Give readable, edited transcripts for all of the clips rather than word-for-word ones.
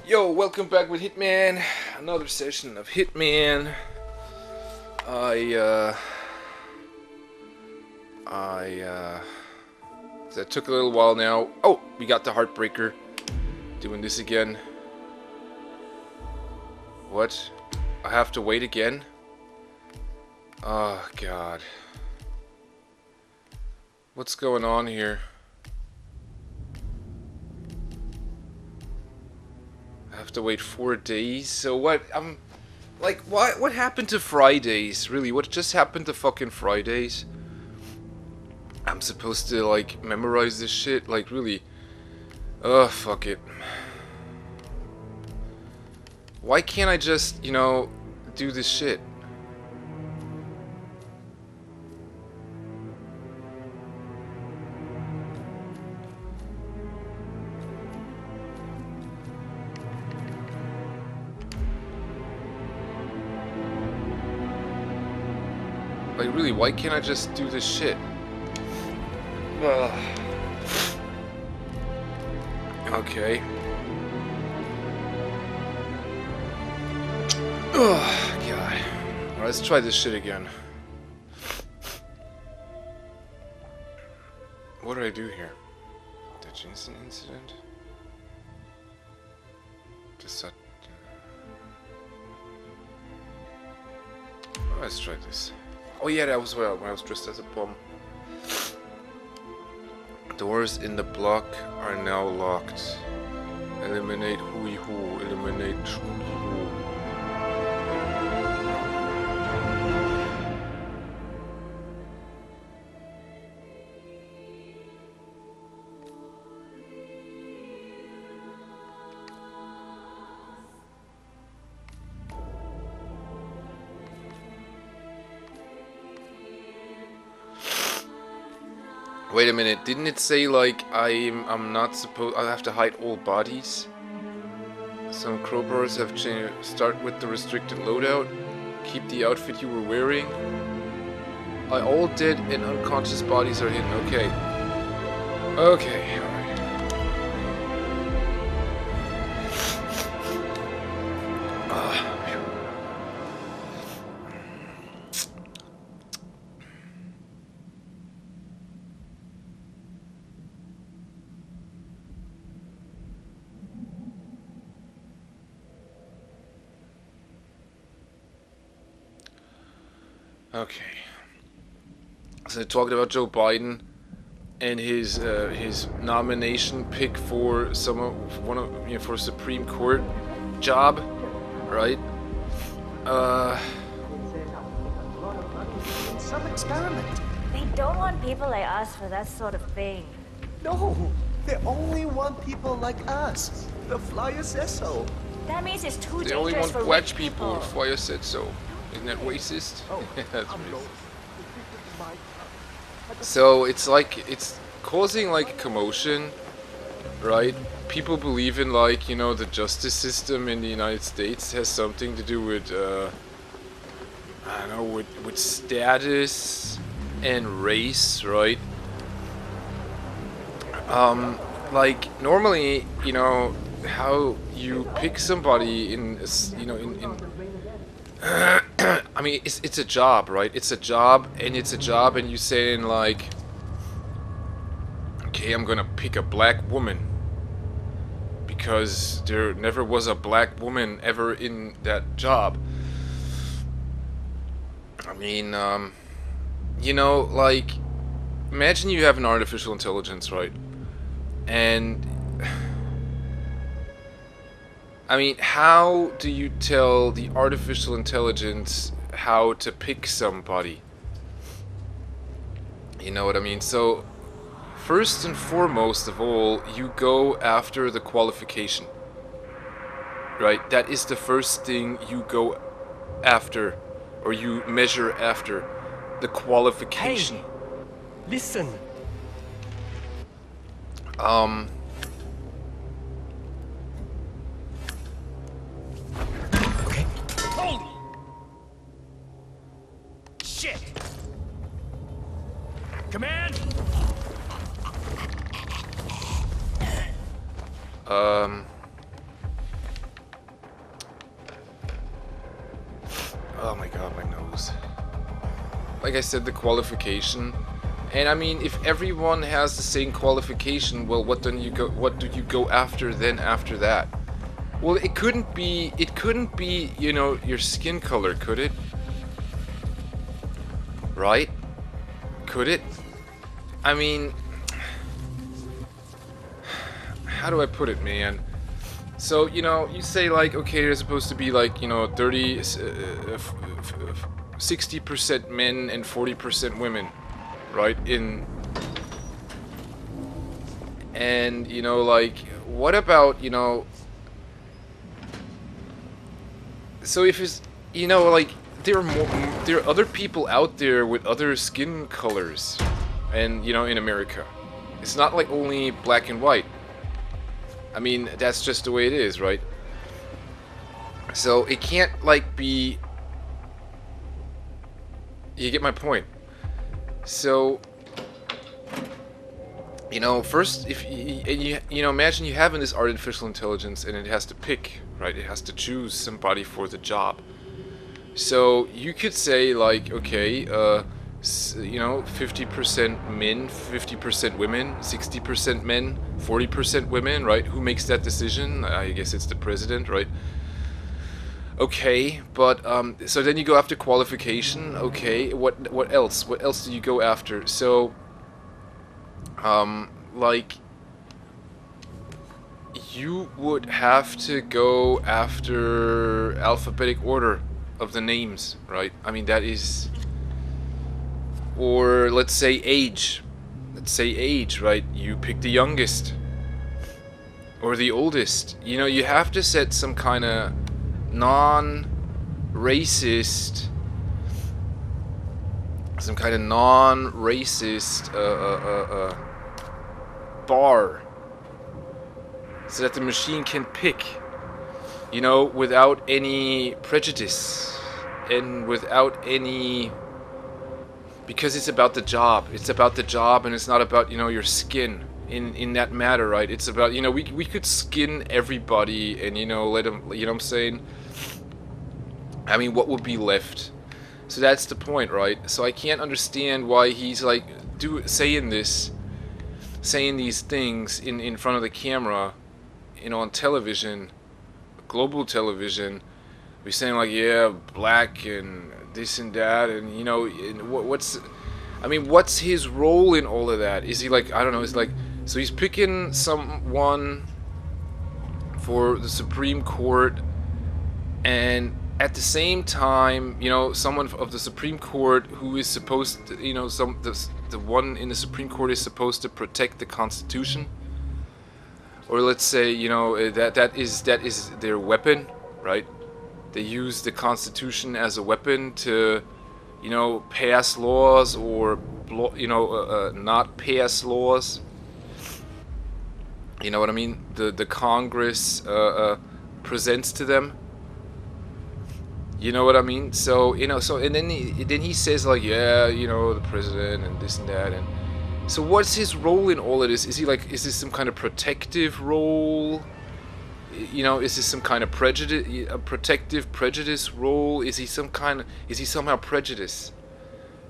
Yo, welcome back with Hitman. Another session of Hitman. That took a little while now. Oh, we got the Heartbreaker. Doing this again. What? I have to wait again? Oh, God. What's going on here? I have to wait 4 days? So what? Like, what happened to Fridays? Really, what just happened to fucking Fridays? I'm supposed to, like, memorize this shit? Like, really? Ugh, fuck it. Why can't I just, you know, do this shit? Like, really, why can't I just do this shit? Ugh. Okay. Oh, God. Alright, let's try this shit again. What do I do here? The Jensen incident? Just that. Let's try this. Oh yeah, that was when I was dressed as a bomb. Doors in the block are now locked. Eliminate Hui-Hu. Eliminate Chun-Hu. Wait a minute, didn't it say like I'm not supposed I have to hide all bodies? Some crowbars have changed. Start with the restricted loadout. Keep the outfit you were wearing. All dead and unconscious bodies are hidden. Okay. Okay, alright. Okay. So talking about Joe Biden and his nomination pick for for Supreme Court job, right? Some experiment. They don't want people like us for that sort of thing. No, they only want people like us. The flyer says so. That means it's too They only dangerous want for black rich people. people. That's why I said so. Isn't that racist? Oh, Yeah, that's I'm racist. lost. So it's like it's causing like a commotion, right? People believe in like, you know, the justice system in the United States has something to do with I don't know, with status and race, right? Like normally, you know, how you pick somebody in, you know, in I mean, it's a job, right? It's a job, and you saying like, okay, I'm gonna pick a black woman because there never was a black woman ever in that job. I mean, you know, like, imagine you have an artificial intelligence, right? And I mean, how do you tell the artificial intelligence how to pick somebody? You know what I mean? So, first and foremost of all, you go after the qualification. Right? That is the first thing you go after, or you measure after. The qualification. Hey, listen. Okay. Holy shit! Command. Oh my god, my nose. Like I said, the qualification. And I mean, if everyone has the same qualification, well, what do you go after then after that? Well, it couldn't be, you know, your skin color, could it? Right? Could it? I mean, how do I put it, man? So, you know, you say like, okay, there's supposed to be like, you know, 60% men and 40% women, right? And, you know, like, what about, you know, so if it's, you know, like, there are other people out there with other skin colors, and, you know, in America. It's not like only black and white. I mean, that's just the way it is, right? So it can't like be. You get my point. So, you know, first, if you know, imagine you having this artificial intelligence and it has to pick, right? It has to choose somebody for the job. So you could say like, okay, you know, 50% men, 50% women, 60% men, 40% women, right? Who makes that decision? I guess it's the president, right? Okay, but so then you go after qualification. Okay, what else? What else do you go after? So, like, you would have to go after alphabetic order of the names, right? I mean, that is. Or let's say age. Let's say age, right? You pick the youngest. Or the oldest. You know, you have to set some kind of non-racist... Some kind of non-racist bar. So that the machine can pick. You know, without any prejudice. And without any... Because it's about the job. It's about the job, and it's not about, you know, your skin in that matter, right? It's about, you know, we could skin everybody and, you know, let them, you know what I'm saying? I mean, what would be left? So that's the point, right? So I can't understand why he's like saying these things in front of the camera, you know, on television, global television. We're saying like, yeah, black and this and that, and you know, and what's his role in all of that? Is he like, I don't know, it's like, so he's picking someone for the Supreme Court, and at the same time, you know, someone of the Supreme Court who is supposed to, you know, the one in the Supreme Court is supposed to protect the Constitution, or let's say, you know, that is their weapon, right? They use the Constitution as a weapon to, you know, pass laws or, you know, not pass laws. You know what I mean? The Congress presents to them. You know what I mean? So, you know, so and then he says like, yeah, you know, the president and this and that, and so what's his role in all of this? Is he like, is this some kind of protective role? You know, is this some kind of protective prejudice role? Is he somehow prejudiced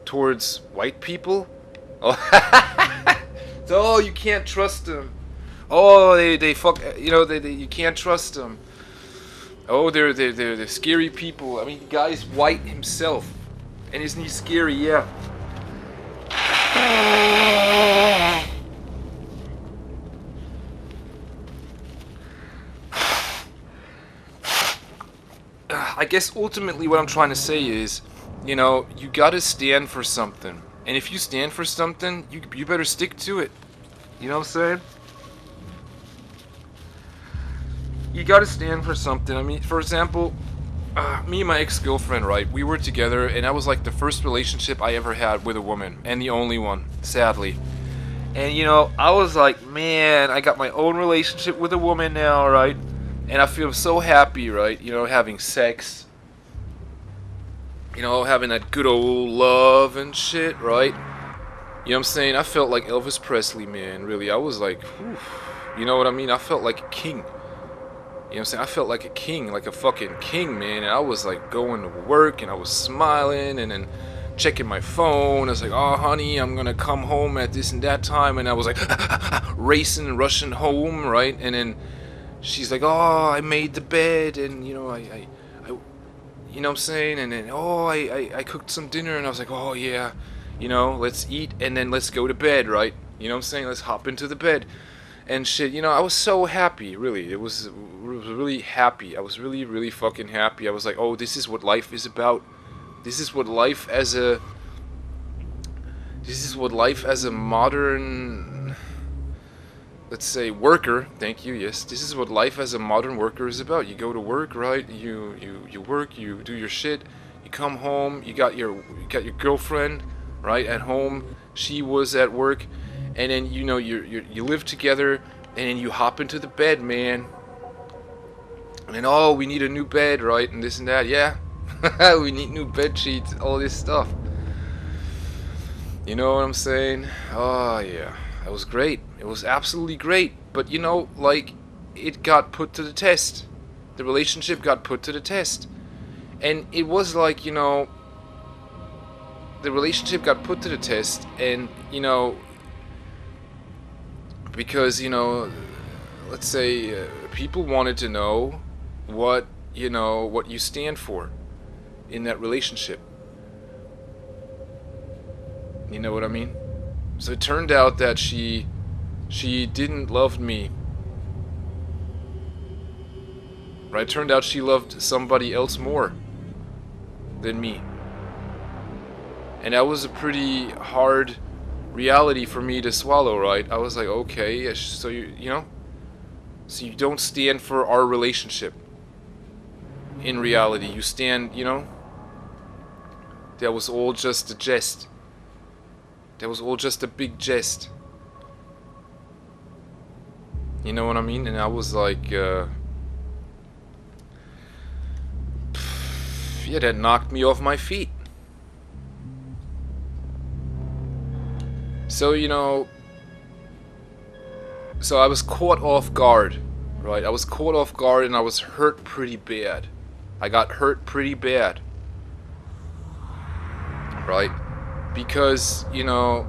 towards white people? Oh, oh, you can't trust them. Oh, they fuck. You know, you can't trust them. Oh, they're scary people. I mean, the guy's white himself, and isn't he scary? Yeah. I guess ultimately what I'm trying to say is, you know, you gotta stand for something. And if you stand for something, you better stick to it. You know what I'm saying? You gotta stand for something. I mean, for example, me and my ex-girlfriend, right? We were together, and that was like the first relationship I ever had with a woman. And the only one, sadly. And, you know, I was like, man, I got my own relationship with a woman now, right? And I feel so happy, right? You know, having sex. You know, having that good old love and shit, right? You know what I'm saying? I felt like Elvis Presley, man, really. I was like, whew, you know what I mean? I felt like a king. You know what I'm saying? I felt like a king, like a fucking king, man. And I was like going to work and I was smiling and then checking my phone. I was like, oh, honey, I'm gonna come home at this and that time. And I was like, racing and rushing home, right? And then she's like, oh, I made the bed and, you know, I you know what I'm saying? And then, oh, I cooked some dinner and I was like, oh, yeah, you know, let's eat and then let's go to bed, right? You know what I'm saying? Let's hop into the bed. And shit, you know, I was so happy, really. It was really happy. I was really, really fucking happy. I was like, oh, this is what life is about. This is what life as a... This is what life as a modern... Let's say worker. Thank you, yes. This is what life as a modern worker is about. You go to work, right? You work, you do your shit. You come home, you got your girlfriend, right, at home. She was at work. And then, you know, you live together, and then you hop into the bed, man. And then, oh, we need a new bed, right? And this and that, yeah. We need new bed sheets, all this stuff. You know what I'm saying? Oh, yeah. That was great. It was absolutely great. But, you know, like, it got put to the test. The relationship got put to the test. And it was like, you know, the relationship got put to the test, and, you know... Because, you know, let's say people wanted to know what, you know, what you stand for in that relationship. You know what I mean? So it turned out that she didn't love me. Right? It turned out she loved somebody else more than me. And that was a pretty hard reality for me to swallow, right? I was like, okay, so you know, so you don't stand for our relationship. In reality, you stand, you know, that was all just a jest. That was all just a big jest. You know what I mean? And I was like, yeah, that knocked me off my feet. So, you know, so I was caught off guard, right? I was caught off guard and I was hurt pretty bad. I got hurt pretty bad, right? Because, you know,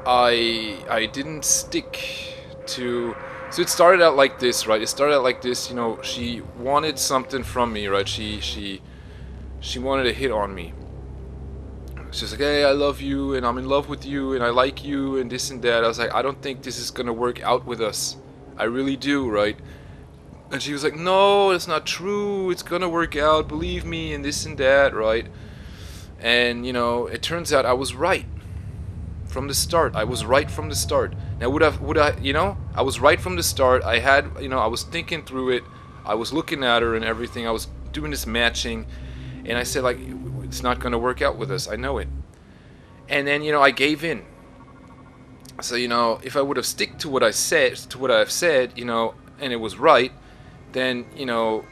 I didn't stick to... So it started out like this, right? It started out like this, you know, she wanted something from me, right? She wanted to hit on me. She's like, hey, I love you, and I'm in love with you, and I like you, and this and that. I was like, I don't think this is gonna work out with us. I really do, right? And she was like, no, it's not true. It's gonna work out, believe me, and this and that, right? And, you know, it turns out I was right from the start. I was right from the start. Now, would I, you know, I was right from the start. I had, you know, I was thinking through it. I was looking at her and everything. I was doing this matching, and I said, like, it's not going to work out with us. I know it. And then, you know, I gave in. So, you know, if I would have stick to what I said, to what I've said, you know, and it was right, then, you know,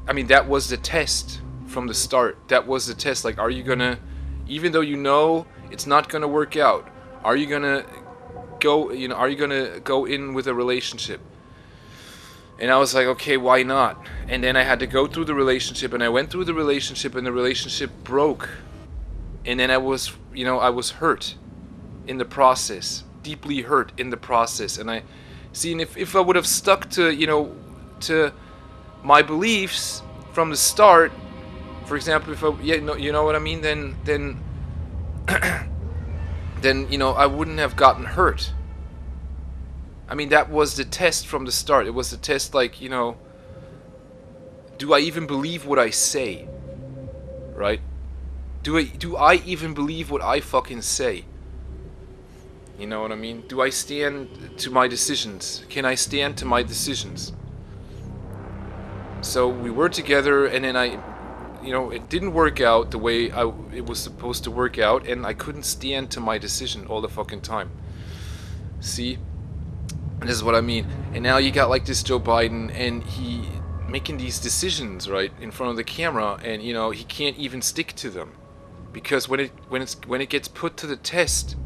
I mean, that was the test from the start. That was the test. Like, are you going to, even though you know it's not going to work out, are you going to go, you know, are you going to go in with a relationship? And I was like, okay, why not? And then I had to go through the relationship, and I went through the relationship, and the relationship broke. And then I was, you know, I was hurt in the process, deeply hurt in the process. And I, see, and if I would have stuck to, you know, to my beliefs from the start, for example, if I, yeah, no, you know what I mean, then, then, you know, I wouldn't have gotten hurt. I mean, that was the test from the start. It was the test, like, you know, do I even believe what I say? Right? Do I even believe what I fucking say? You know what I mean? Do I stand to my decisions? Can I stand to my decisions? So we were together, and then I, you know, it didn't work out the way it was supposed to work out, and I couldn't stand to my decision all the fucking time. See? And this is what I mean. And now you got like this Joe Biden, and he making these decisions right in front of the camera, and you know he can't even stick to them, because when it gets put to the test,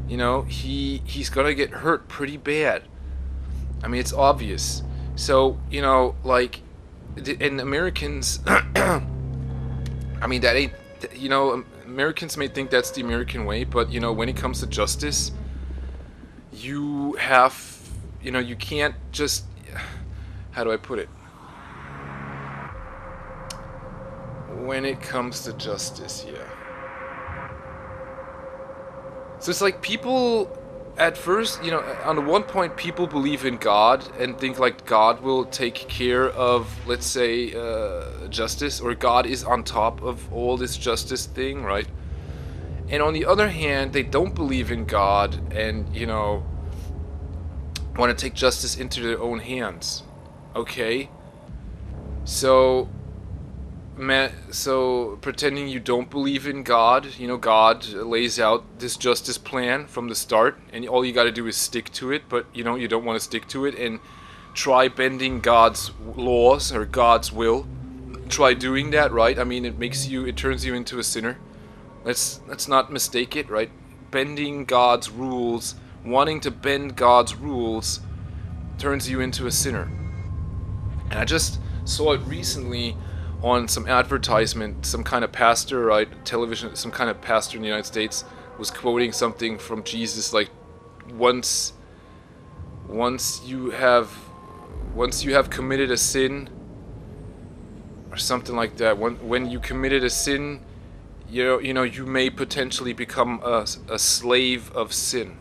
you know he's gonna get hurt pretty bad, I mean, it's obvious. So, you know, like, and Americans, I mean, that ain't, you know, Americans may think that's the American way, but, you know, when it comes to justice, you have, you know, you can't just, how do I put it? When it comes to justice, yeah. So it's like people, at first, you know, on the one point, people believe in God and think like God will take care of, let's say, justice, or God is on top of all this justice thing, right? And on the other hand, they don't believe in God and, you know, want to take justice into their own hands. Okay? So pretending you don't believe in God, you know, God lays out this justice plan from the start, and all you got to do is stick to it, but you know, you don't want to stick to it, and try bending God's laws or God's will. Try doing that, right? I mean, it turns you into a sinner. Let's not mistake it, right? Bending God's rules, wanting to bend God's rules, turns you into a sinner. And I just saw it recently on some advertisement. Some kind of pastor, right, television, some kind of pastor in the United States was quoting something from Jesus, like, once you have committed a sin, or something like that. When you committed a sin, you know, you may potentially become a slave of sin.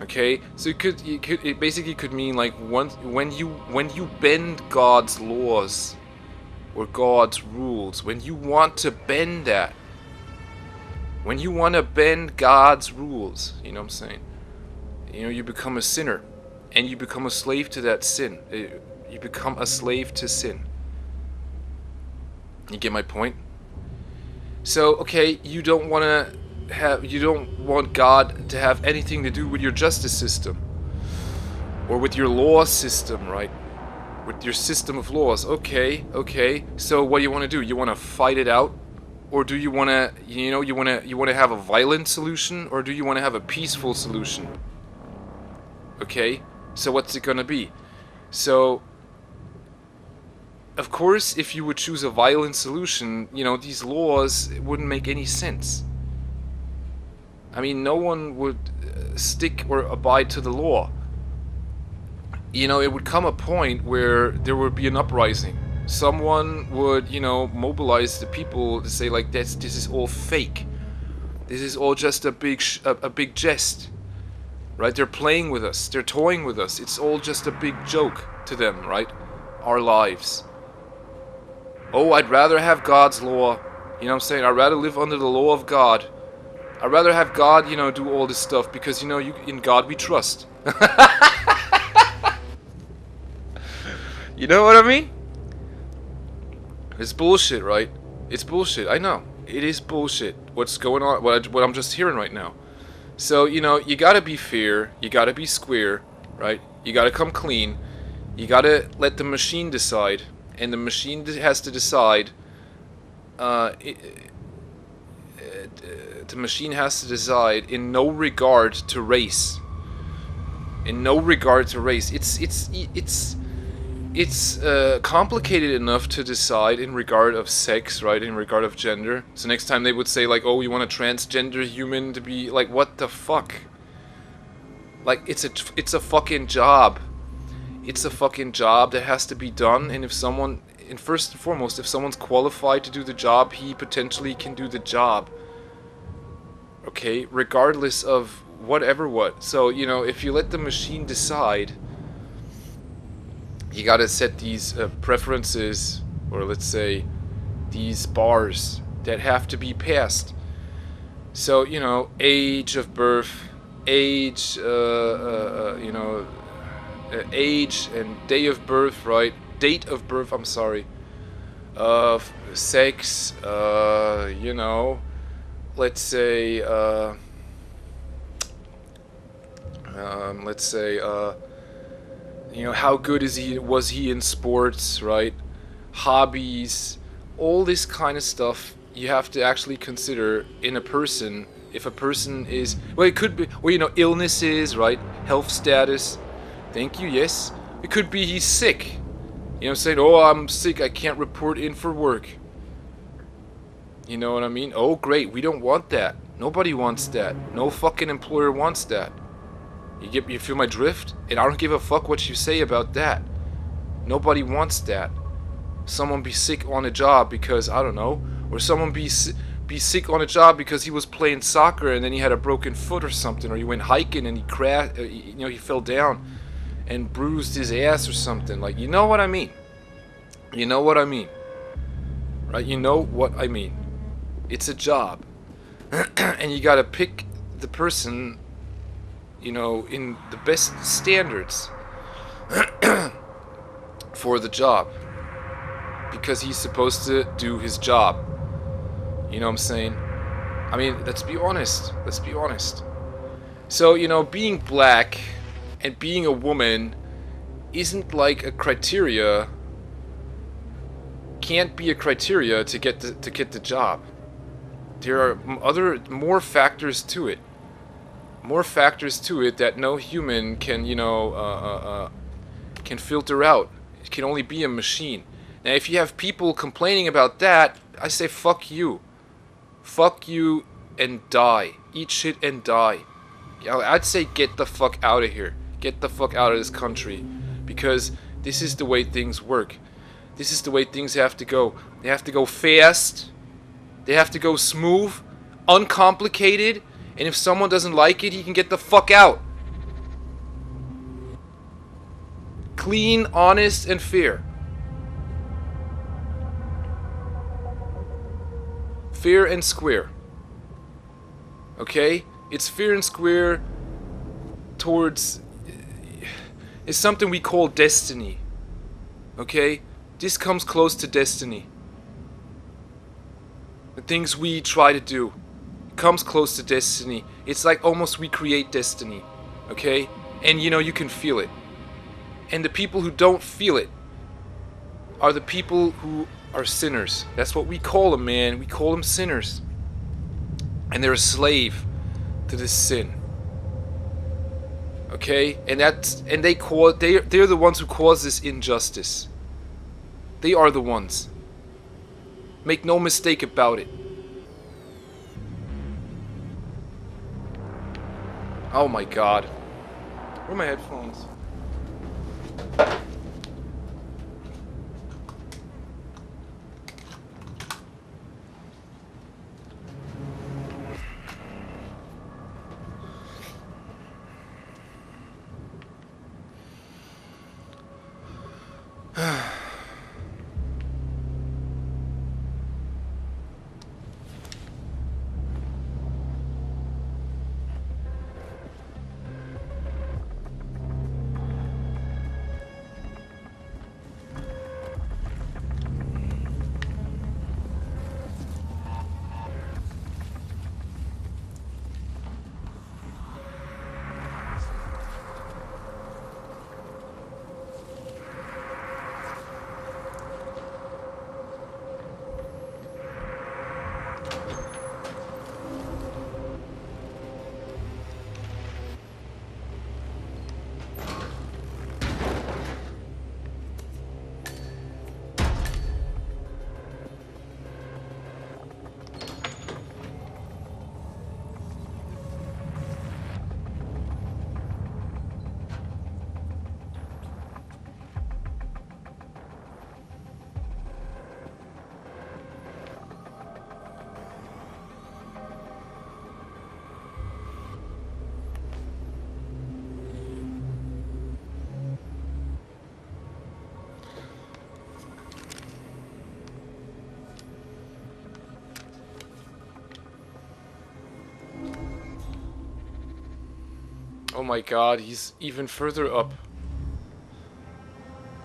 Okay, so it basically could mean like when you bend God's laws or God's rules, when you want to bend that, when you want to bend God's rules, you know what I'm saying? You know, you become a sinner, and you become a slave to that sin. You become a slave to sin. You get my point? So, okay, you don't want God to have anything to do with your justice system or with your law system, right? With your system of laws. Okay. So what do you want to do? You want to fight it out, or do you want to, you want to have a violent solution, or do you want to have a peaceful solution? Okay? So what's it going to be? So of course, if you would choose a violent solution, you know, these laws wouldn't make any sense. I mean, no one would stick or abide to the law. You know, it would come a point where there would be an uprising. Someone would, you know, mobilize the people to say, like, this is all fake. This is all just a big jest. Right? They're playing with us. They're toying with us. It's all just a big joke to them, right? Our lives. Oh, I'd rather have God's law. You know what I'm saying? I'd rather live under the law of God. I'd rather have God, you know, do all this stuff because, you know, in God we trust. You know what I mean? It's bullshit, right? It's bullshit. I know. It is bullshit. What's going on? What I'm just hearing right now. So, you know, you gotta be fair. You gotta be square, right? You gotta come clean. You gotta let the machine decide. And the machine has to decide. The machine has to decide in no regard to race. In no regard to race. It's complicated enough to decide in regard of sex, right? In regard of gender. So next time they would say like, oh, you want a transgender human to be like, what the fuck? Like, it's a fucking job. It's a fucking job that has to be done, and first and foremost, if someone's qualified to do the job, he potentially can do the job. Okay, regardless of what. So, you know, if you let the machine decide, you gotta set these preferences, or let's say, these bars that have to be passed. So, you know, age of birth, age, you know, age and day of birth, right? Date of birth, I'm sorry. Sex, you know, let's say, you know, how good was he in sports, right? Hobbies, all this kind of stuff you have to actually consider in a person If a person is, well, it could be, well, you know, illnesses, right? Health status. Thank you, yes. It could be he's sick. You know, saying, oh, I'm sick, I can't report in for work. You know what I mean? Oh, great, we don't want that. Nobody wants that. No fucking employer wants that. You feel my drift? And I don't give a fuck what you say about that. Nobody wants that. Someone be sick on a job because, I don't know, or someone be sick on a job because he was playing soccer and then he had a broken foot or something, or he went hiking and he crashed, you know, he fell down and bruised his ass or something. Like, you know what I mean? You know what I mean? Right? You know what I mean? It's a job. And you gotta pick the person, you know, in the best standards for the job. Because he's supposed to do his job. You know what I'm saying? I mean, let's be honest. Let's be honest. So, you know, being black and being a woman isn't like a criteria. Can't be a criteria to get the job. There are more factors to it. More factors to it that no human can, you know, can filter out. It can only be a machine. Now, if you have people complaining about that, I say fuck you. Fuck you and die. Eat shit and die. I'd say get the fuck out of here. Get the fuck out of this country. Because this is the way things work. This is the way things have to go. They have to go fast. They have to go smooth. Uncomplicated. And if someone doesn't like it, he can get the fuck out. Clean, honest, and fair. Fair and square. Okay? It's fair and square towards... It's something we call destiny. Okay? This comes close to destiny. The things we try to do. It comes close to destiny. It's like almost we create destiny. Okay? And you know, you can feel it. And the people who don't feel it are the people who are sinners. That's what we call them, man. We call them sinners. And they're a slave to this sin. Okay? And they're the ones who cause this injustice. They are the ones. Make no mistake about it. Oh my god. Where are my headphones? Oh my god, he's even further up.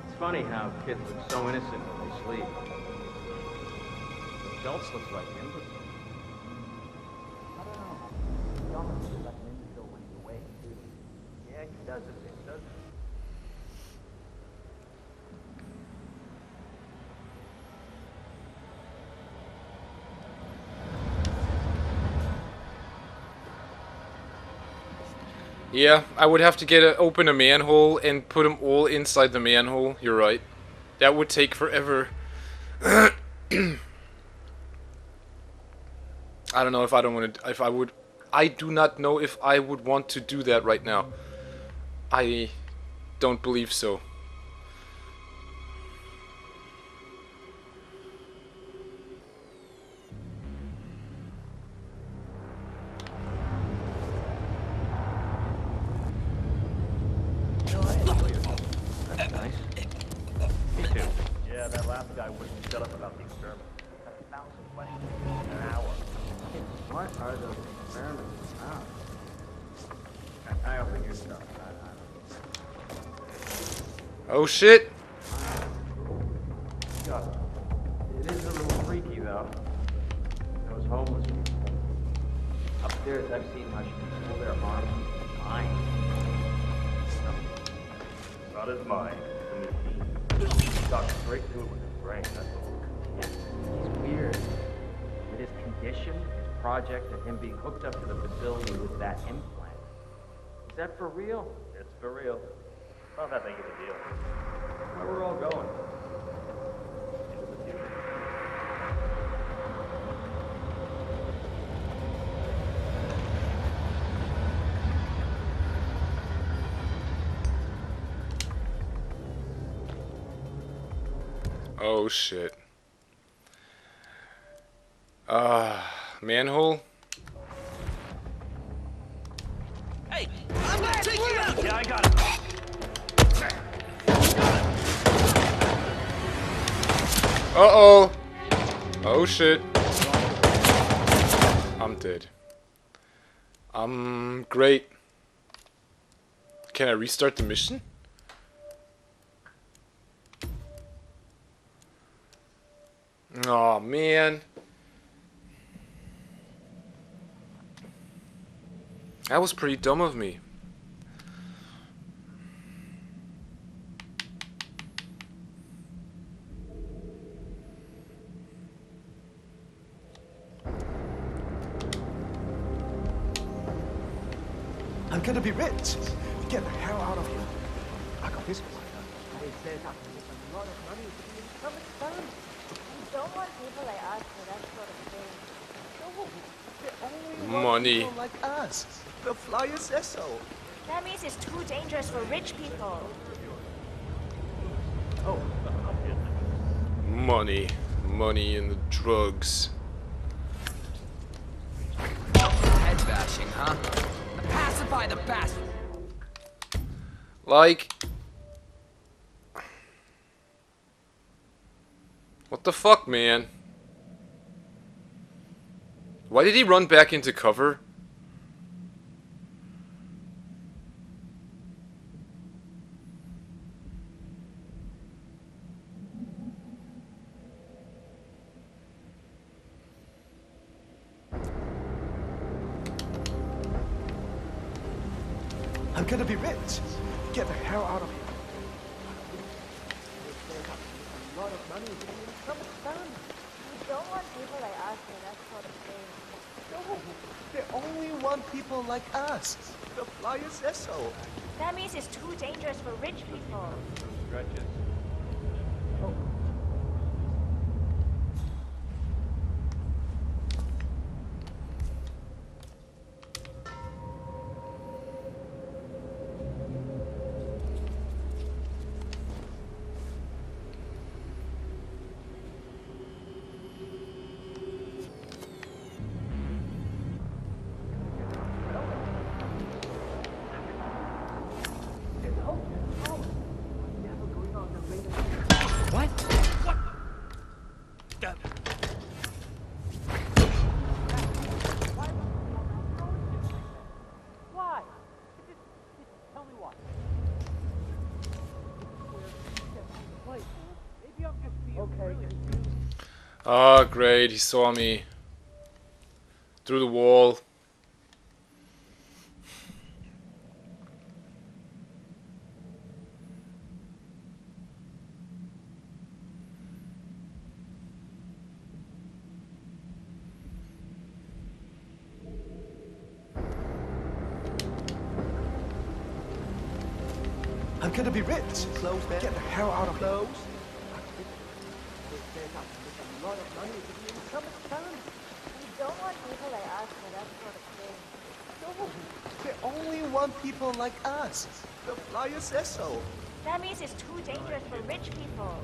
It's funny how kids look so innocent when they sleep. Adults look like him, but... I don't know. He almost looks like an individual when he's awake, too. Yeah, he does it, doesn't he? Yeah, I would have to open a manhole and put them all inside the manhole. You're right. That would take forever. I don't know if I don't want to. If I would. I do not know if I would want to do that right now. I don't believe so. That's nice. Me too. Yeah, that last guy wouldn't shut up about the experiment. 1,000 questions in an hour. What are those experiments about? I open your stuff. Oh shit! God, it is a little freaky though. Those homeless people. Upstairs, I've seen how she can pull their arms and mind. Not his mind, the machine. Talk straight to it with his brain, that's all. He's weird. With his condition, his project, and him being hooked up to the facility with that implant. Is that for real? It's for real. Not that big of a deal. Where we're all going. Into the future. Oh shit. Manhole? Hey, I'm gonna take you out! Yeah, I got it. Uh-oh! Oh shit. I'm dead. Great. Can I restart the mission? Oh man. That was pretty dumb of me. I'm gonna be rich. Get the hell out of here. I got this one. You don't want people like us for that sort of thing. No, they only want Money. people like us. The flyer says so. That means it's too dangerous for rich people. Money. Money and the drugs. Head bashing, huh? Pacify the bastard! Like... What the fuck, man? Why did he run back into cover? I'm gonna be rich. Get the hell out of here. You don't want people like us for that sort of thing. No, they only want people like us. The flyer says so. That means it's too dangerous for rich people. Stretches. What? Why? Tell me why. Maybe I'm just being really... Ah, great, he saw me. Through the wall. I'm gonna be rich. Clothes, man. Get the hell out of clothes. There's a lot of money to be in so much time. We don't want people like us for that sort of thing. No, they only want people like us. The flyer says so. That means it's too dangerous for rich people.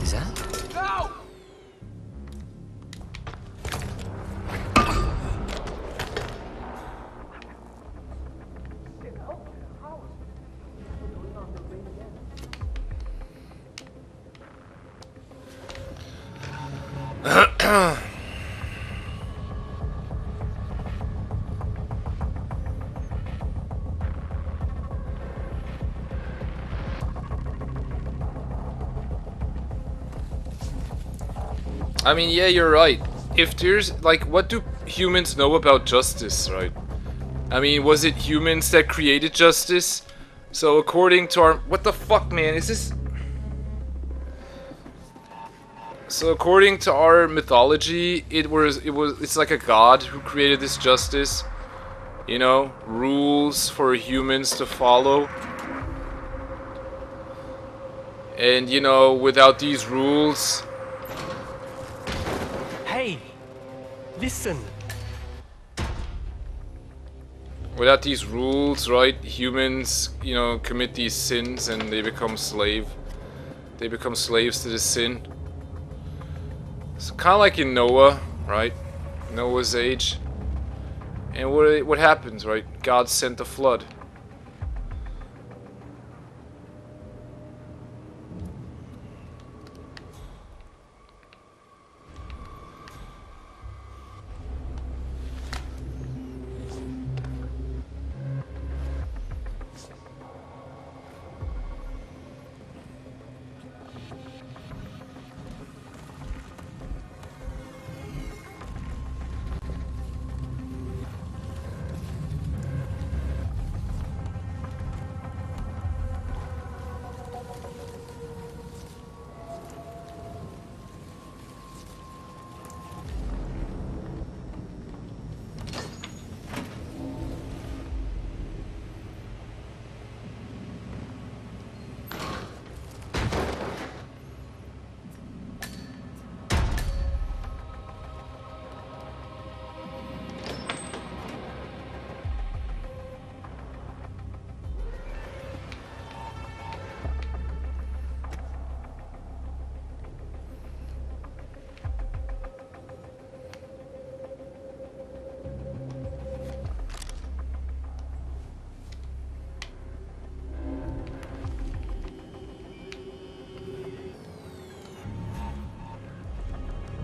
Is that? No! I mean, yeah, you're right. If there's, like, what do humans know about justice, right? I mean, was it humans that created justice? So according to our... What the fuck, man? Is this... So according to our mythology, it's like a god who created this justice. You know, rules for humans to follow. And, you know, without these rules... Hey, listen. Without these rules, right, humans, you know, commit these sins and they become They become slaves to the sin. So kind of like in Noah, right? Noah's age. And what happens, right? God sent a flood.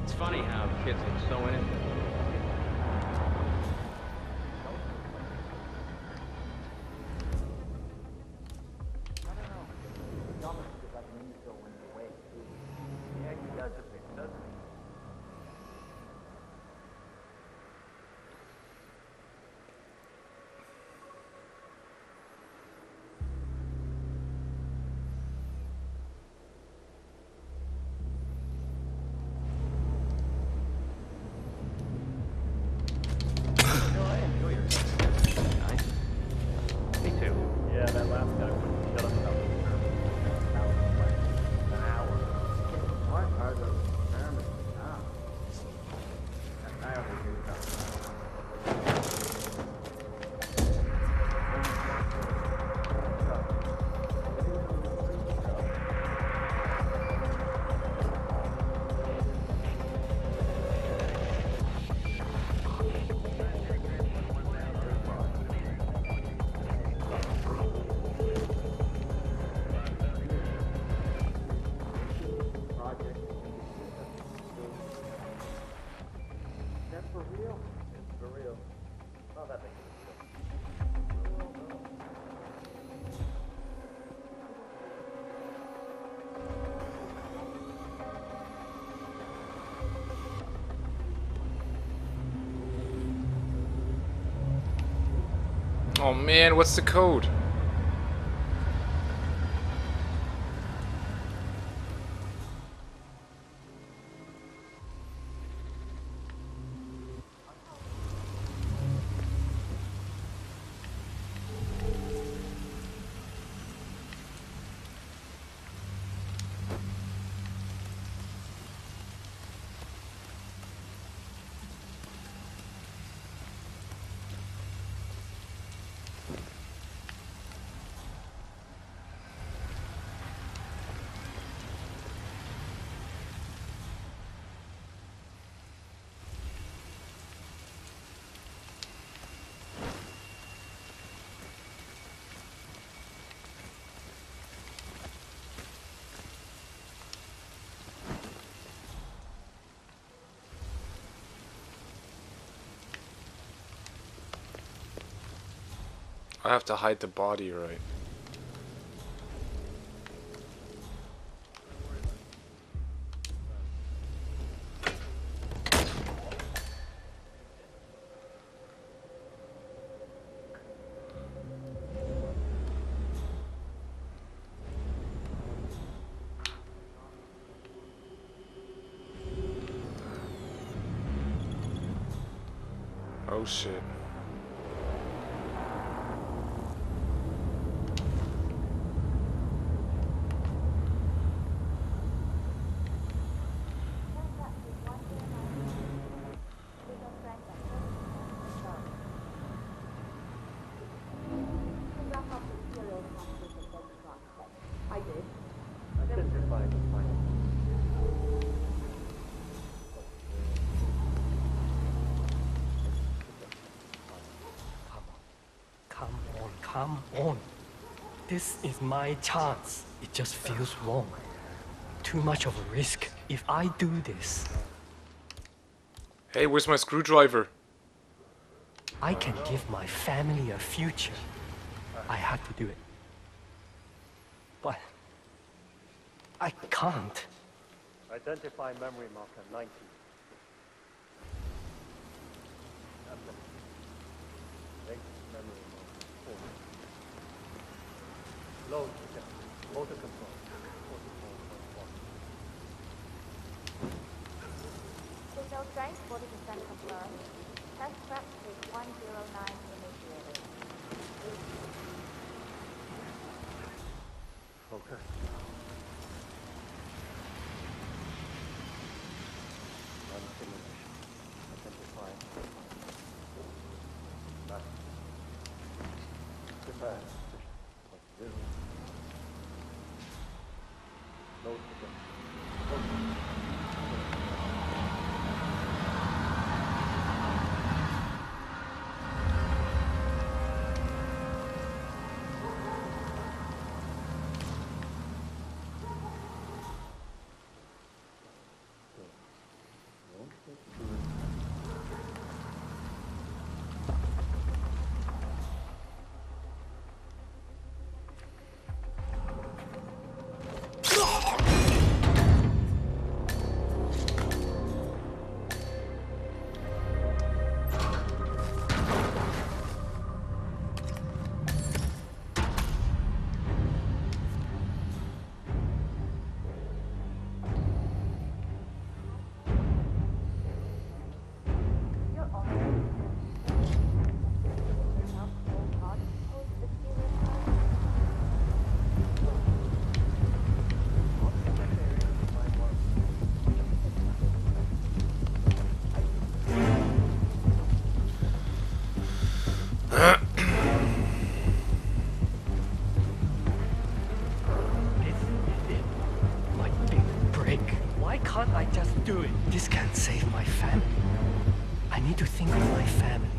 It's funny how kids look so innocent. Yeah, he does a bit, doesn't he? Me too. Yeah, that last guy wouldn't shut up about an hour. What are those experiments now? That guy over here Oh man, what's the code? I have to hide the body, right? Oh shit. Identify the final. Come on, come on. This is my chance. It just feels wrong. Too much of a risk. If I do this, Hey, where's my screwdriver? I can give my family a future. I have to do it. But I can't. Identify memory marker 90. Next memory marker 4. Load system. Motor control. Signal strength 40% confirmed. Test prep is 109 initiated. Focus. Simulation. Identify. Back. Prepare. Position. Load system. This is it. My big break. Why can't I just do it? This can't save my family. I need to think of my family.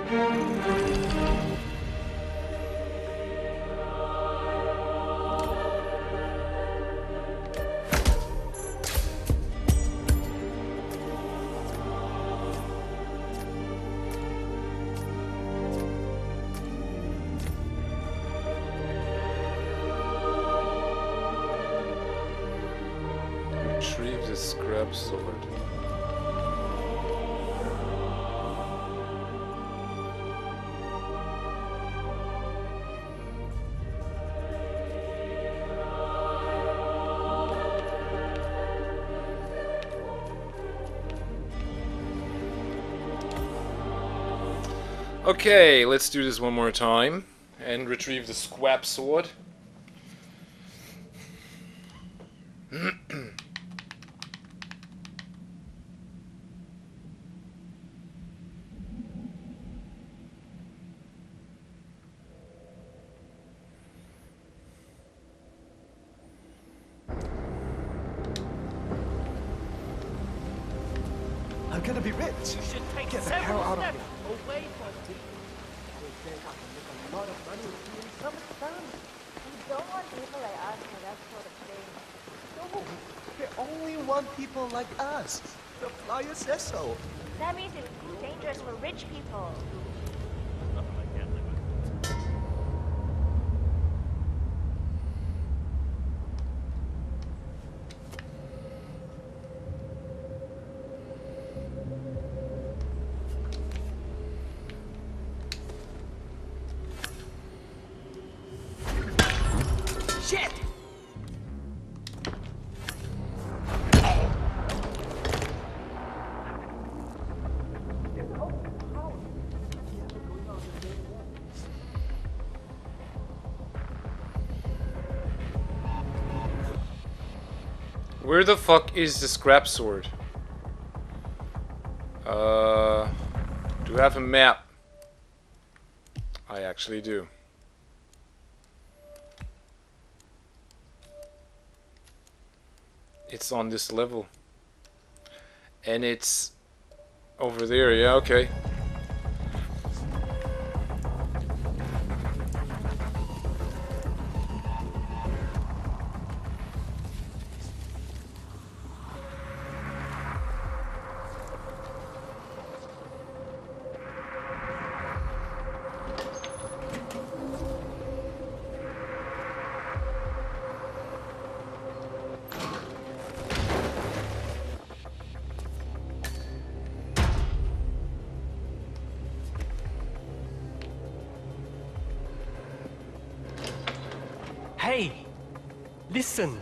Retrieve the scrap sword. Okay, let's do this one more time and retrieve the scrap sword. I'm gonna be rich. You should take Get the hell several out of steps here. away from me. A lot of money with doing so much fun. We don't want people like us for that sort of thing. No, they only want people like us. The flyer says so. That means it's too dangerous for rich people. Nothing I can't live with. Shit! Where the fuck is the scrap sword? Do I have a map? I actually do. It's on this level. And it's over there, yeah, okay. Hey, listen.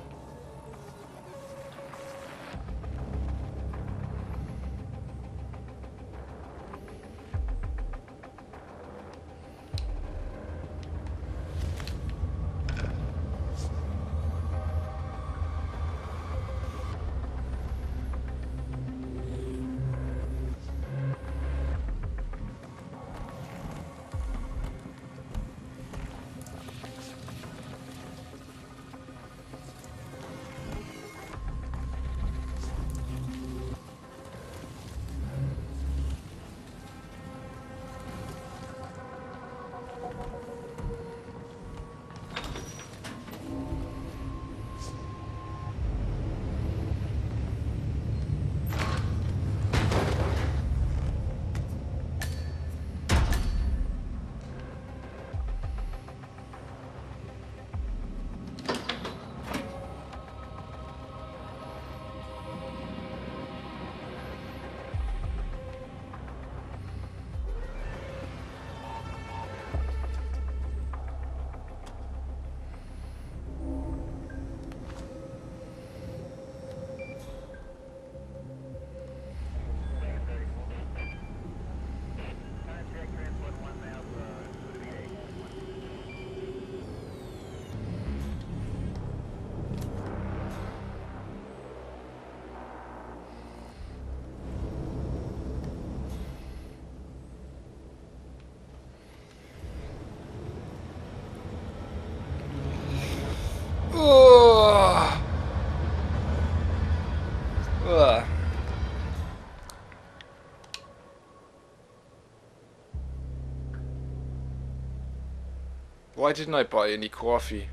Why didn't I buy any coffee?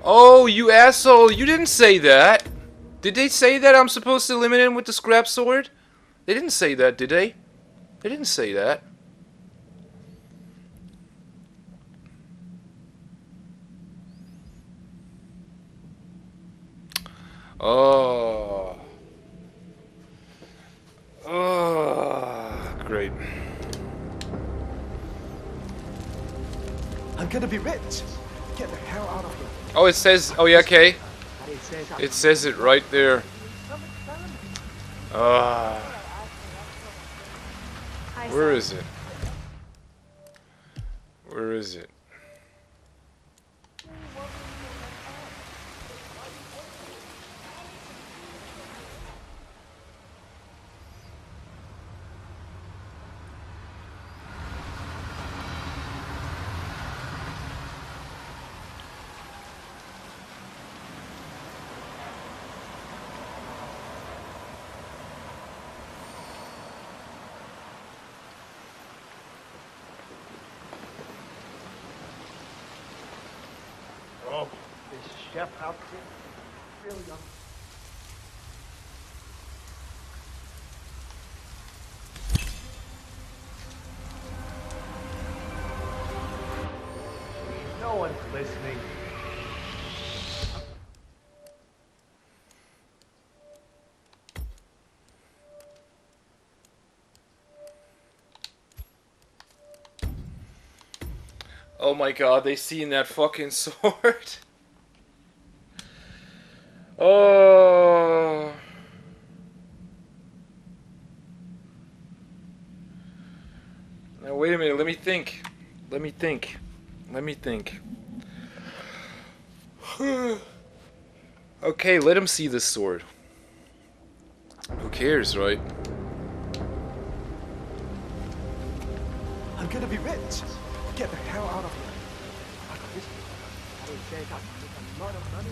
Oh, you asshole! You didn't say that! Did they say that I'm supposed to eliminate him with the scrap sword? They didn't say that, did they? They didn't say that. Oh. Oh, great. I'm gonna be rich. Get the hell out of here. Oh, it says, oh yeah, okay. It says it right there. Ah. Where is it? Where is it? Oh, this chef outfit really on. No one's listening. Oh my god, they seen that fucking sword? Oh. Now wait a minute, let me think. Let me think. Let me think. Okay, let him see this sword. Who cares, right? I'm gonna be rich. Get the hell out of here. I would say that with a lot of money.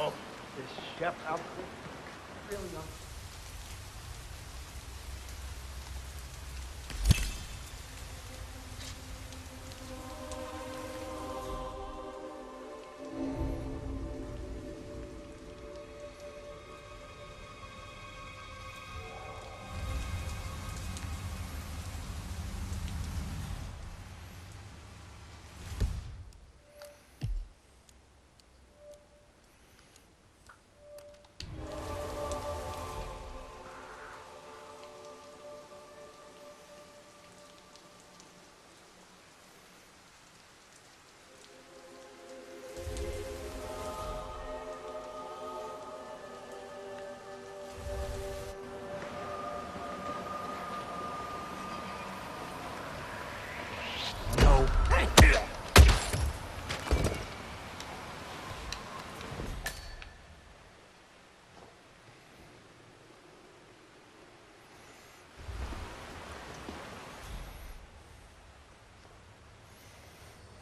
Oh, this chef outfit really on.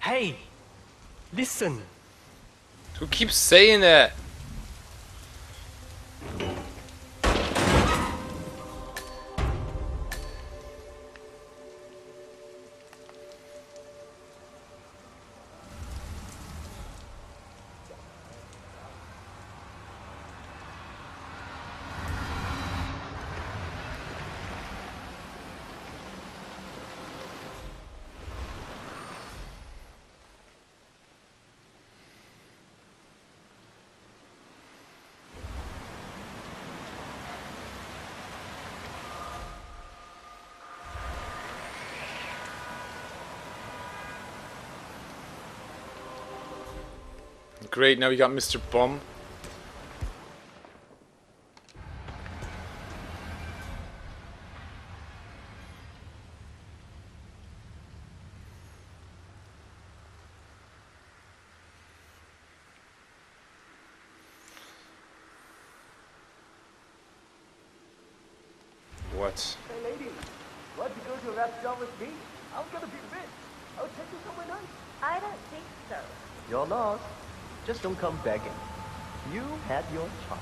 Hey, listen. Who keeps saying that? Great, now we got Mr. Bum. What? Hey, lady, want to go to a rap job with me? I'm gonna be rich. I'll take you somewhere nice. I don't think so. You're lost. Just don't come begging. You had your chance.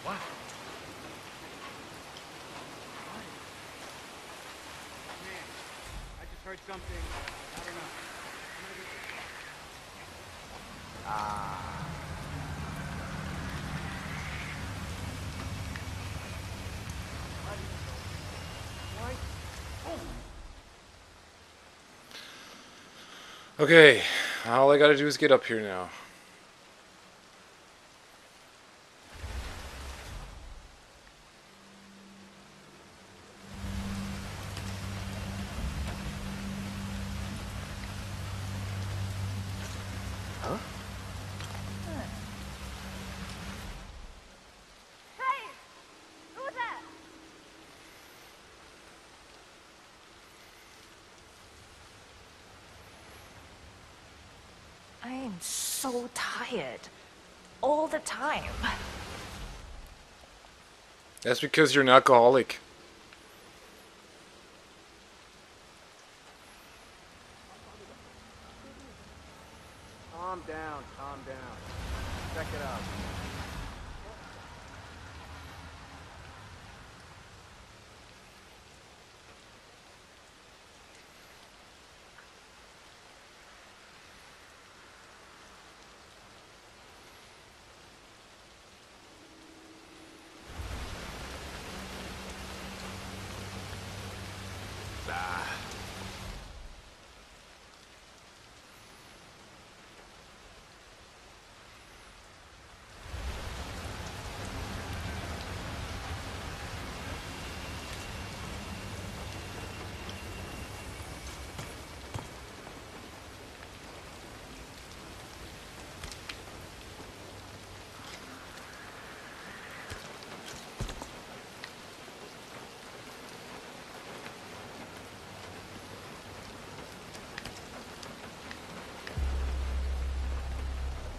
What? Man, I just heard something. I don't know. Okay, all I gotta do is get up here now. Hey! Who's that? I am so tired. All the time. That's because you're an alcoholic. Calm down, calm down. Check it out.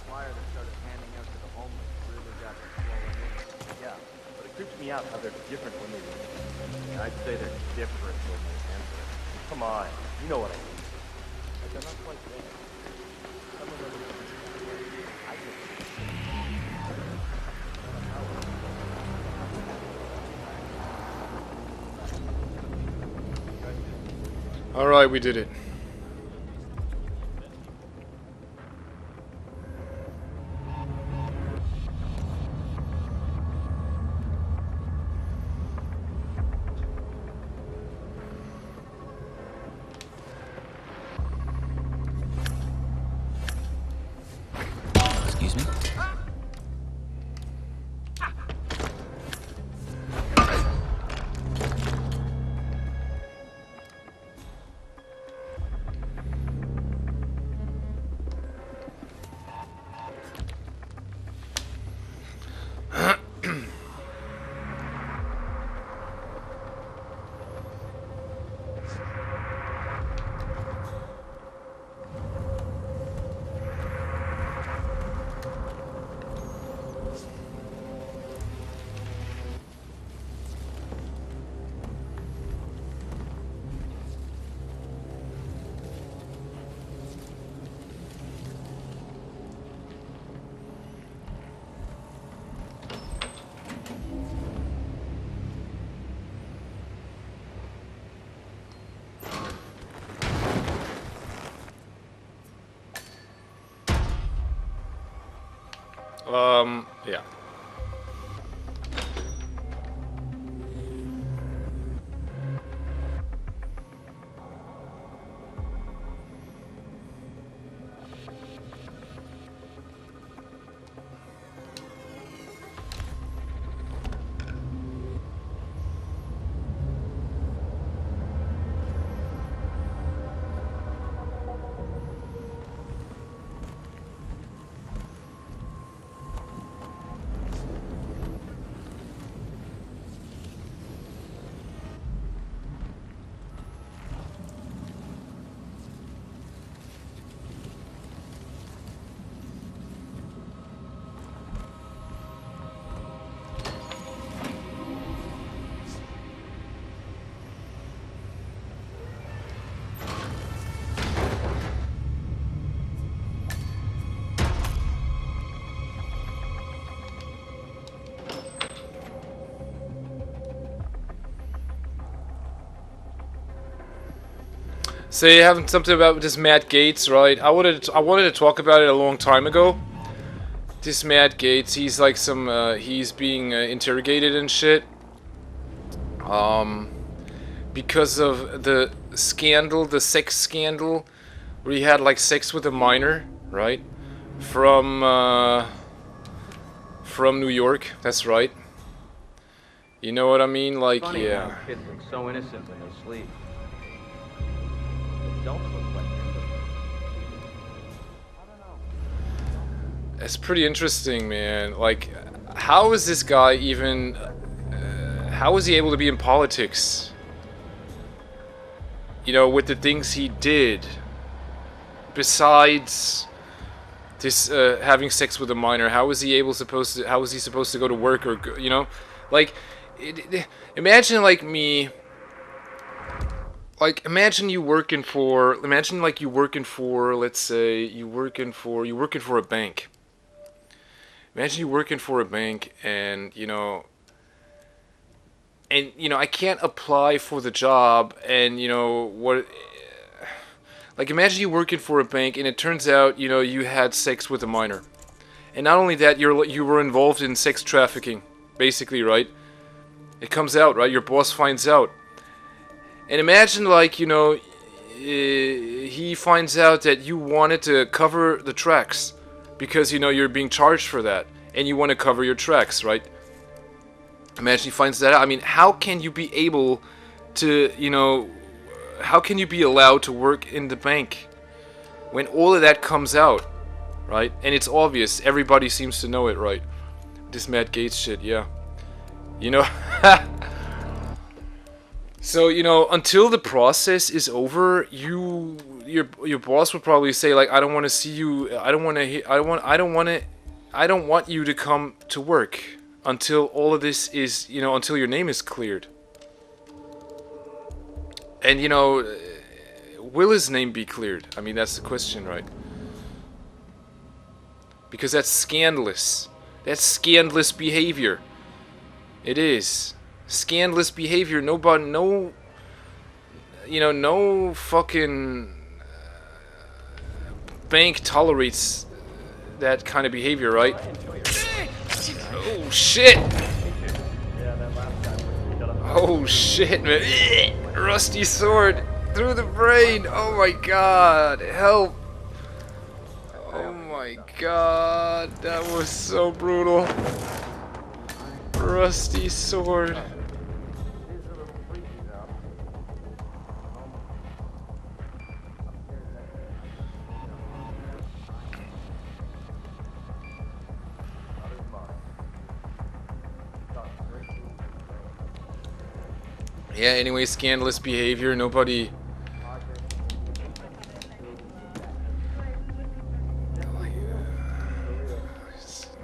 Flyer that started handing out to the homeless really got them flowing in. Yeah, but it creeps me out how they're different when they leave. I'd say they're different when they enter. Come on, you know what I mean. But they're not quite there. Some of them I Alright, we did it. Excuse me? Yeah. So you have something about this Matt Gates, right? I wanted to talk about it a long time ago. This Matt Gates, he's like he's being interrogated and shit. Because of the scandal, the sex scandal, where he had like sex with a minor, right? From New York. That's right. You know what I mean? Like, Funny yeah. how kids look so innocent when they sleep. Adults look like they're It's pretty interesting, man. Like, how is this guy even... how is he able to be in politics? You know, with the things he did. Besides this having sex with a minor, how is he supposed to go to work or go, you know? Like, imagine like me... Like, imagine you working for, let's say, you working for a bank. Imagine you working for a bank and, you know, I can't apply for the job and, you know, like, imagine you working for a bank and it turns out, you know, you had sex with a minor. And not only that, you were involved in sex trafficking, basically, right? It comes out, right? Your boss finds out. And imagine, like, you know, he finds out that you wanted to cover the tracks because, you know, you're being charged for that and you want to cover your tracks, right? Imagine he finds that out. I mean, how can you be able to, you know, how can you be allowed to work in the bank when all of that comes out, right? And it's obvious. Everybody seems to know it, right? This Matt Gates shit, yeah. You know... So, you know, until the process is over, your boss would probably say, like, I don't want to see you, I don't want you to come to work until all of this is, you know, until your name is cleared. And, you know, will his name be cleared? I mean, that's the question, right? Because that's scandalous. That's scandalous behavior. It is. Scandalous behavior. No fucking bank tolerates that kind of behavior, right? Oh shit! Oh shit, man! Rusty sword through the brain. Oh my god! Help! Oh my god! That was so brutal. Rusty sword. Yeah, anyway, scandalous behavior, nobody...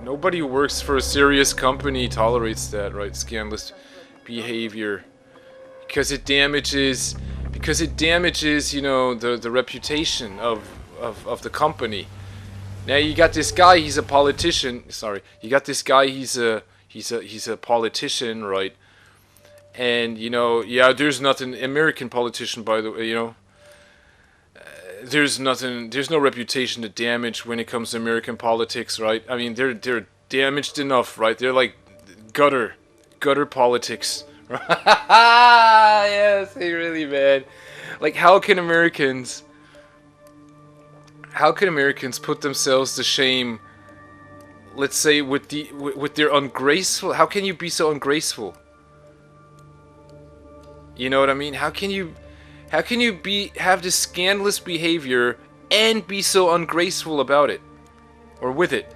Nobody who works for a serious company tolerates that, right? Scandalous behavior. Because it damages, you know, the reputation of the company. Now you got this guy, he's a politician, sorry. You got this guy, he's a politician, right? And, you know, yeah, there's nothing, American politician, by the way, you know. there's nothing, there's no reputation to damage when it comes to American politics, right? I mean, they're damaged enough, right? They're like gutter politics. Yes, they really, man. Like, how can Americans put themselves to shame? Let's say with their ungraceful. How can you be so ungraceful? You know what I mean? How can you have this scandalous behavior and be so ungraceful about it or with it?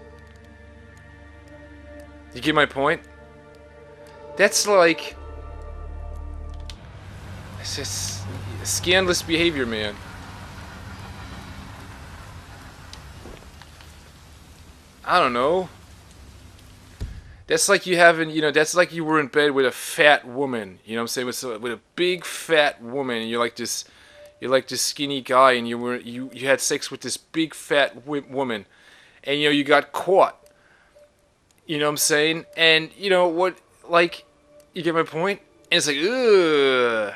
You get my point? That's like, it's just scandalous behavior, man. I don't know. That's like you having, that's like you were in bed with a fat woman. You know what I'm saying? With a big fat woman, and you're like this skinny guy, and you had sex with this big fat woman, and you got caught. You know what I'm saying? And you know what? Like, you get my point? And it's like, ugh,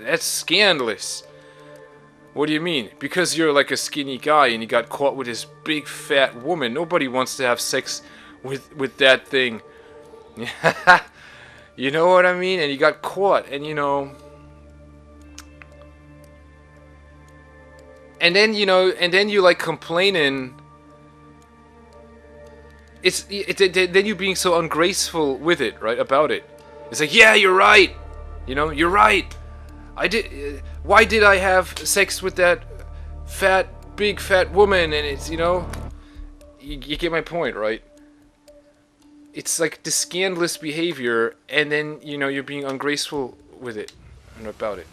that's scandalous. What do you mean? Because you're like a skinny guy and you got caught with this big fat woman. Nobody wants to have sex with that thing. You know what I mean? And you got caught, and and then you like complaining. Then you being so ungraceful with it, right? About it. It's like, yeah, you're right. You're right. Why did I have sex with that big fat woman? And it's, you get my point, right? It's like the scandalous behavior, and then, you're being ungraceful with it and about it.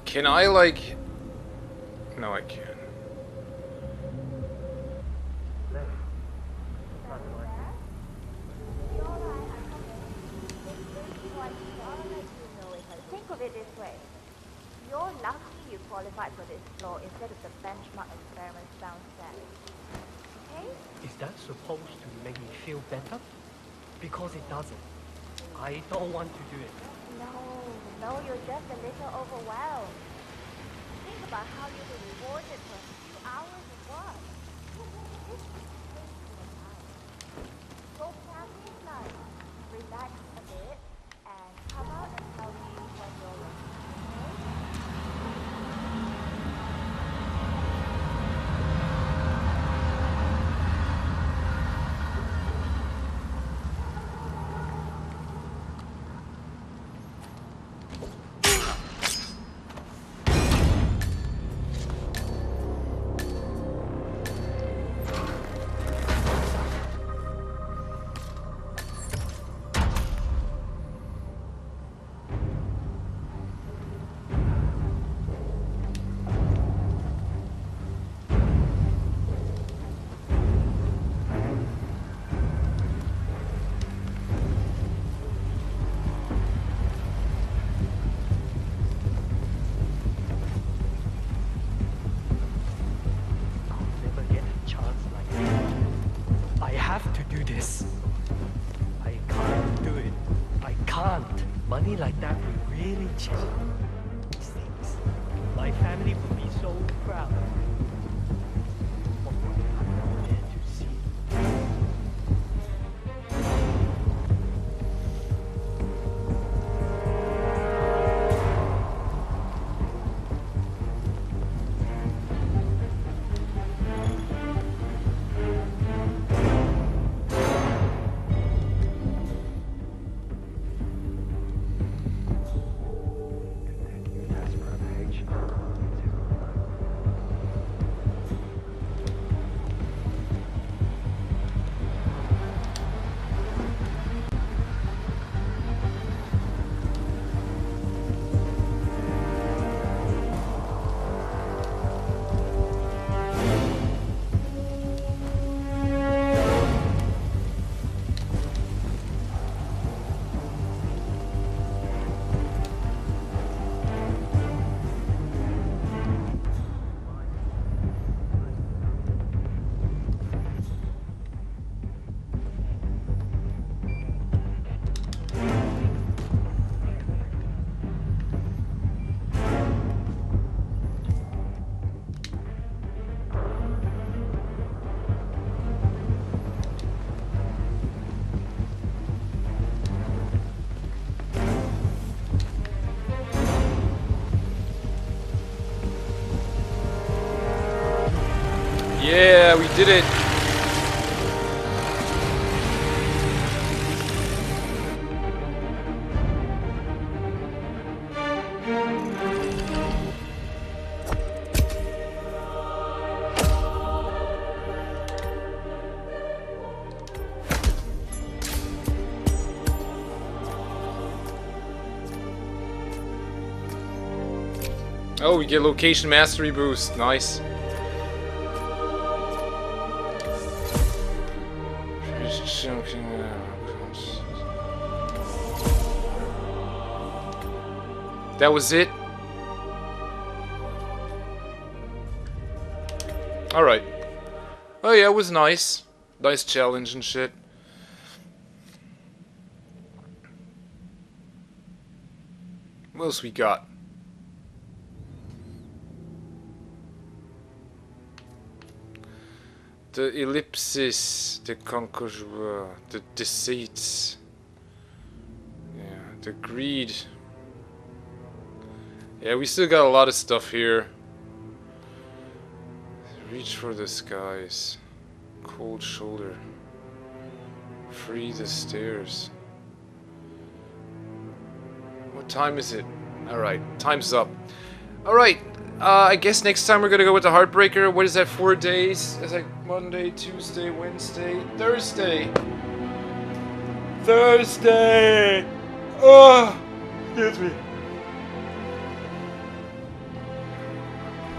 Can I, like... No, I can't. Think of it this way. You're lucky you qualified for this floor instead of the benchmark experiments downstairs. Okay? Is that supposed to make me feel better? Because it doesn't. I don't want to do it. No, you're just a little overwhelmed. Think about how you'll be rewarded for a few hours of work. Go practice life, relax a bit, and come out and tell me when you're ready. Money like that would really change things. My family would be so proud. What would I dare to see? Yeah, we did it. Oh, we get location mastery boost. Nice. That was it? Alright. Oh yeah, it was nice. Nice challenge and shit. What else we got? The ellipsis, the conqueror, the deceits, yeah, the greed. Yeah, we still got a lot of stuff here. Reach for the skies, cold shoulder, free the stairs. What time is it? Alright, time's up. Alright. I guess next time we're gonna go with the Heartbreaker. What is that, 4 days? It's like Monday, Tuesday, Wednesday, Thursday. Thursday! Oh! Excuse me.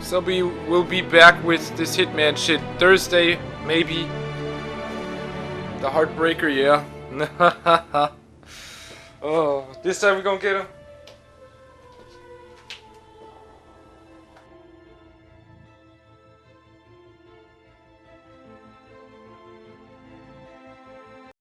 So we'll be back with this Hitman shit Thursday, maybe. The Heartbreaker, yeah. Oh, this time we're gonna get him.